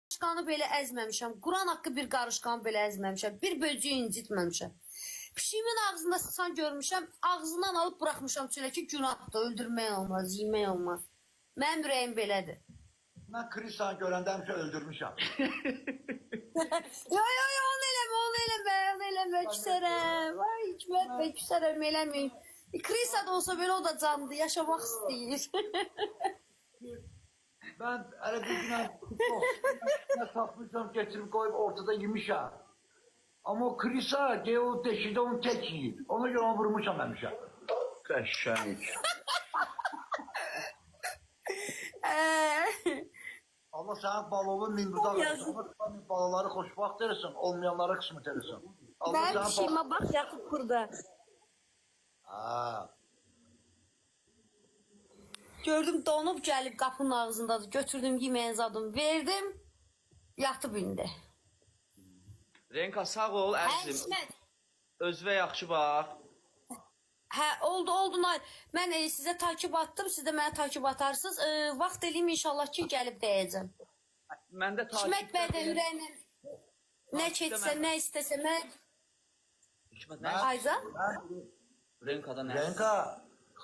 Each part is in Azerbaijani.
qarışqanı belə əzməmişəm. Quran haqqı bir qarışqanı belə əzməmişəm. Bir böcüyü incitməmişəm. Pişiyimin ağzında sıxan görmüşəm. Ağzından alıb buraxmışam çölə ki, günahdır, öldürmək olmaz, yemək olmaz. Mənim ürəyim belədir. Mən Krisanı görəndə həmişə öldürmüşəm. Yo, onu eləmə, küsərəm. Vay, Hikmət bəy, küsərəm, eləməyim. Krisa da olsa belə o da candır, yaşamaq istəyir. Ben hele bir günah tapmışam, getirip koyup ortada yemişəm. Ama o Krisa, o deşide onu tek yiyir. Ona göre onu vurmuşam həmişə. Qəşəng. Allah sana balonu minbuda versin. Allah balaları xoşbaxt edirsin, olmayanlara qismət edirsin. Ben pişiyime bak, yatıp burada. Ha. Gördüm donup gəlib qapının ağzındadır. Götürdüm yeməyin zadını, verdim. Yatıb indi. Renka sağ ol əzizim. Hikmət. Özünə yaxşı bax. Hə, oldu Nail. Mən sizə takip attım, siz də mənə takip atarsınız. Vaxt eləyim inşallah ki, gəlib dəyəcəm. Mən də Hikmət bəy də ürəyinə nə keçsə, nə istəsə mən... Hikmət nə? Ayza? Renkada nə? Renka,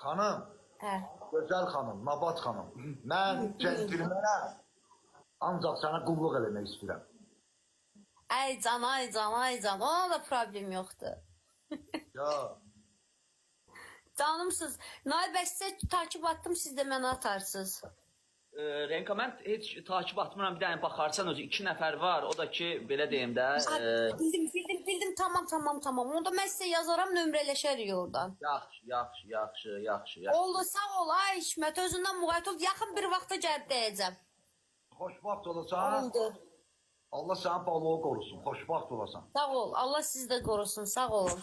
xanım, Hə. gözəl xanım, Nabat xanım. Mən centilmenəm. Ancaq sənə qulluq eləmək istəyirəm. Ay can. Ona da problem yoxdur. Ya. Canımsınız. Nail bəy sizə takip attım, siz də mənə atarsınız. Renka mən heç takip atmıram, bir dənə baxarsan özü 2 nəfər var, o da ki belə deyim də. Bildim, tamam. Onda mən sizə yazaram, nömrələşərik oradan. Yaxşı. Oldu, sağ ol, ay Hikmət, özündən müğayət ol, yaxın bir vaxta gəlib dəyəcəm. Xoşbaxt olasan. Oldu. Allah sənin balığı qorusun. Xoşbaxt olasan. Sağ ol, Allah sizi də qorusun, sağ olun.